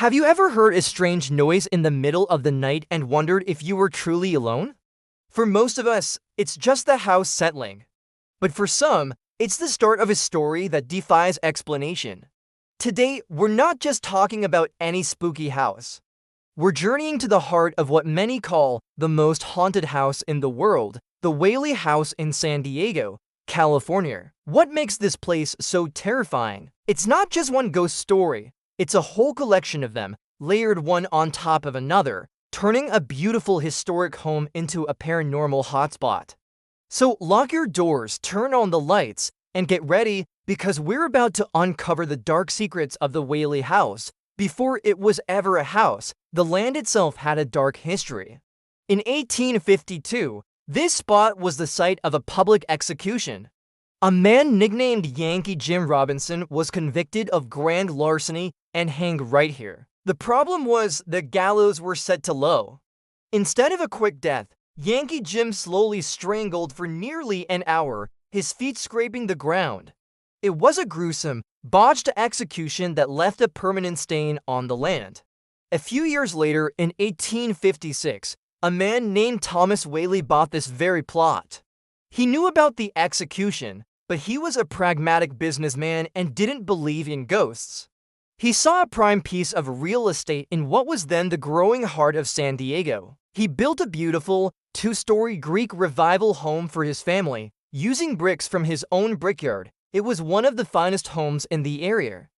Have you ever heard a strange noise in the middle of the night and wondered if you were truly alone? For most of us, it's just the house settling. But for some, it's the start of a story that defies explanation. Today, we're not just talking about any spooky house. We're journeying to the heart of what many call the most haunted house in the world, the Whaley House in San Diego, California. What makes this place so terrifying? It's not just one ghost story. It's a whole collection of them, layered one on top of another, turning a beautiful historic home into a paranormal hotspot. So lock your doors, turn on the lights, and get ready because we're about to uncover the dark secrets of the Whaley House. Before it was ever a house, the land itself had a dark history. In 1852, this spot was the site of a public execution. A man nicknamed Yankee Jim Robinson was convicted of grand larceny and hanged right here. The problem was the gallows were set too low. Instead of a quick death, Yankee Jim slowly strangled for nearly an hour, his feet scraping the ground. It was a gruesome, botched execution that left a permanent stain on the land. A few years later, in 1856, a man named Thomas Whaley bought this very plot. He knew about the execution, but he was a pragmatic businessman and didn't believe in ghosts. He saw a prime piece of real estate in what was then the growing heart of San Diego. He built a beautiful, two-story Greek revival home for his family, using bricks from his own brickyard. It was one of the finest homes in the area.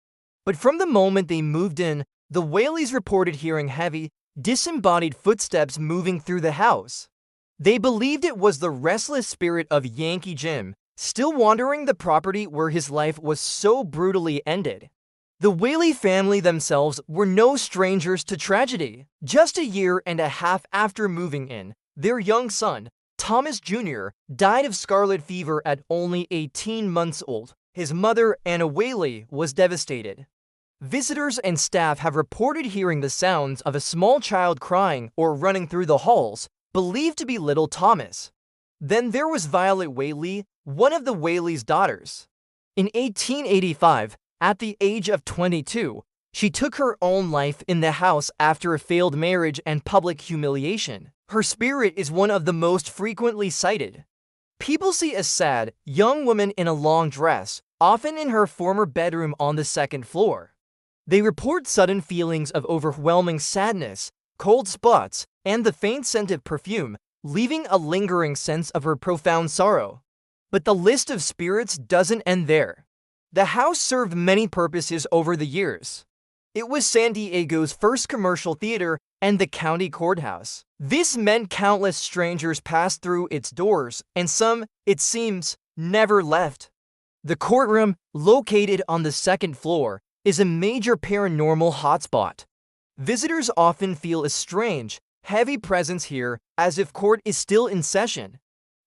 But from the moment they moved in, the Whaleys reported hearing heavy, disembodied footsteps moving through the house. They believed it was the restless spirit of Yankee Jim, still wandering the property where his life was so brutally ended. The Whaley family themselves were no strangers to tragedy. Just a year and a half after moving in, their young son, Thomas Jr., died of scarlet fever at only 18 months old. His mother, Anna Whaley, was devastated. Visitors and staff have reported hearing the sounds of a small child crying or running through the halls, believed to be little Thomas. Then there was Violet Whaley, one of the Whaley's daughters. In 1885, at the age of 22, she took her own life in the house after a failed marriage and public humiliation. Her spirit is one of the most frequently cited. People see a sad, young woman in a long dress, often in her former bedroom on the second floor. They report sudden feelings of overwhelming sadness, cold spots, and the faint scent of perfume, leaving a lingering sense of her profound sorrow. But the list of spirits doesn't end there. The house served many purposes over the years. It was San Diego's first commercial theater and the county courthouse. This meant countless strangers passed through its doors, and some, it seems, never left. The courtroom, located on the second floor, is a major paranormal hotspot. Visitors often feel a strange, heavy presence here, as if court is still in session.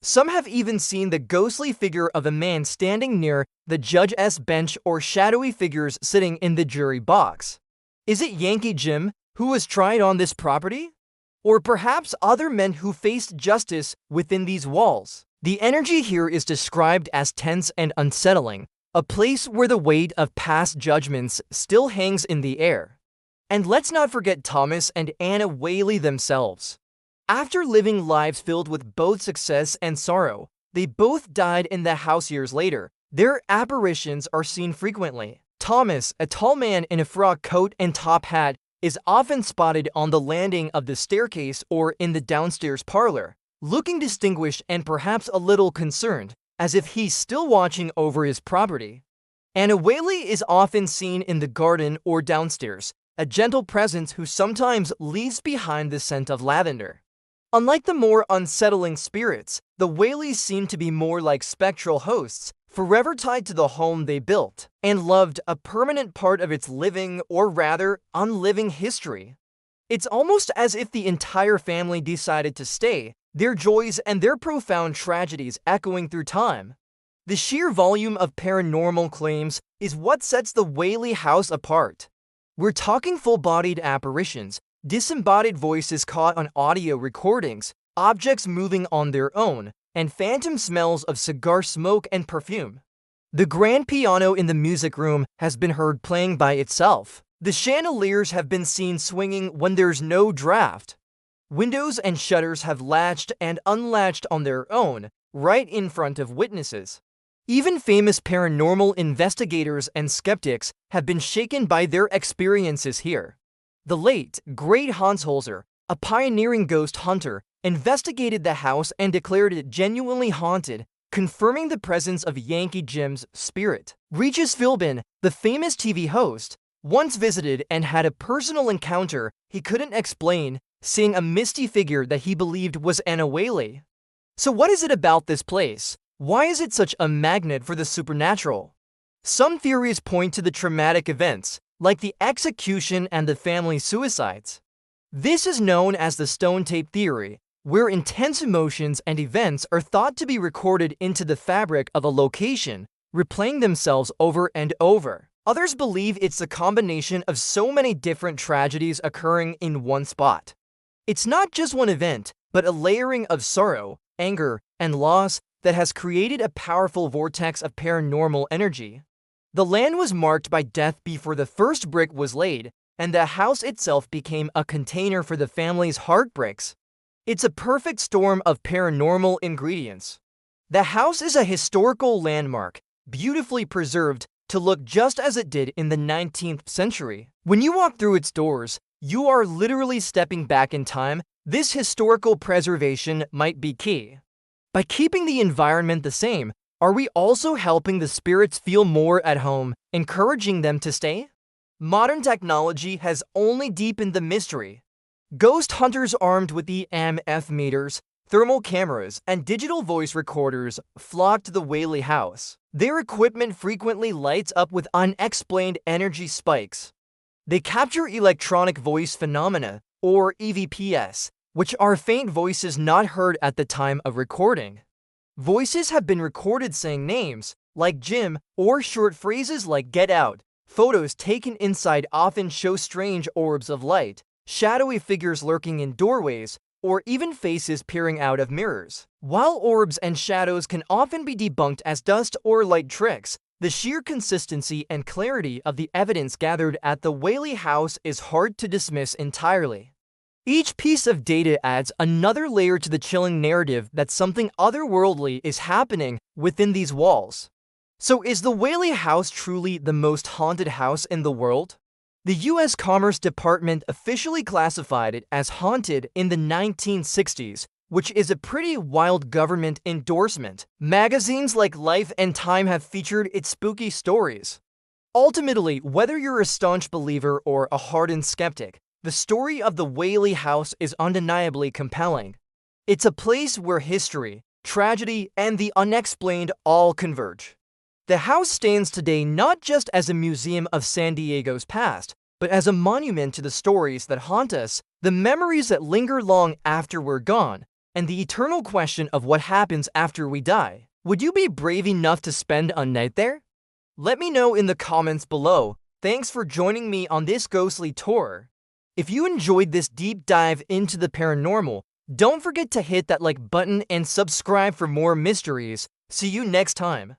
Some have even seen the ghostly figure of a man standing near the judge's bench or shadowy figures sitting in the jury box. Is it Yankee Jim, who was tried on this property? Or perhaps other men who faced justice within these walls? The energy here is described as tense and unsettling, a place where the weight of past judgments still hangs in the air. And let's not forget Thomas and Anna Whaley themselves. After living lives filled with both success and sorrow, they both died in the house years later. Their apparitions are seen frequently. Thomas, a tall man in a frock coat and top hat, is often spotted on the landing of the staircase or in the downstairs parlor, looking distinguished and perhaps a little concerned, as if he's still watching over his property. Anna Whaley is often seen in the garden or downstairs, a gentle presence who sometimes leaves behind the scent of lavender. Unlike the more unsettling spirits, the Whaleys seem to be more like spectral hosts, forever tied to the home they built and loved, a permanent part of its living, or rather, unliving history. It's almost as if the entire family decided to stay, their joys and their profound tragedies echoing through time. The sheer volume of paranormal claims is what sets the Whaley House apart. We're talking full-bodied apparitions, disembodied voices caught on audio recordings, objects moving on their own, and phantom smells of cigar smoke and perfume. The grand piano in the music room has been heard playing by itself. The chandeliers have been seen swinging when there's no draft. Windows and shutters have latched and unlatched on their own, right in front of witnesses. Even famous paranormal investigators and skeptics have been shaken by their experiences here. The late, great Hans Holzer, a pioneering ghost hunter, investigated the house and declared it genuinely haunted, confirming the presence of Yankee Jim's spirit. Regis Philbin, the famous TV host, once visited and had a personal encounter he couldn't explain, seeing a misty figure that he believed was Anna Whaley. So what is it about this place? Why is it such a magnet for the supernatural? Some theories point to the traumatic events, like the execution and the family suicides. This is known as the stone tape theory, where intense emotions and events are thought to be recorded into the fabric of a location, replaying themselves over and over. Others believe it's a combination of so many different tragedies occurring in one spot. It's not just one event, but a layering of sorrow, anger, and loss that has created a powerful vortex of paranormal energy. The land was marked by death before the first brick was laid, and the house itself became a container for the family's heartbreaks. It's a perfect storm of paranormal ingredients. The house is a historical landmark, beautifully preserved to look just as it did in the 19th century. When you walk through its doors, you are literally stepping back in time. This historical preservation might be key. By keeping the environment the same, are we also helping the spirits feel more at home, encouraging them to stay? Modern technology has only deepened the mystery. Ghost hunters armed with EMF meters, thermal cameras, and digital voice recorders flock to the Whaley House. Their equipment frequently lights up with unexplained energy spikes. They capture electronic voice phenomena, or EVPs, which are faint voices not heard at the time of recording. Voices have been recorded saying names, like Jim, or short phrases like "get out." Photos taken inside often show strange orbs of light, shadowy figures lurking in doorways, or even faces peering out of mirrors. While orbs and shadows can often be debunked as dust or light tricks, the sheer consistency and clarity of the evidence gathered at the Whaley House is hard to dismiss entirely. Each piece of data adds another layer to the chilling narrative that something otherworldly is happening within these walls. So is the Whaley House truly the most haunted house in the world? The U.S. Commerce Department officially classified it as haunted in the 1960s, which is a pretty wild government endorsement. Magazines like Life and Time have featured its spooky stories. Ultimately, whether you're a staunch believer or a hardened skeptic, the story of the Whaley House is undeniably compelling. It's a place where history, tragedy, and the unexplained all converge. The house stands today not just as a museum of San Diego's past, but as a monument to the stories that haunt us, the memories that linger long after we're gone, and the eternal question of what happens after we die. Would you be brave enough to spend a night there? Let me know in the comments below. Thanks for joining me on this ghostly tour. If you enjoyed this deep dive into the paranormal, don't forget to hit that like button and subscribe for more mysteries. See you next time.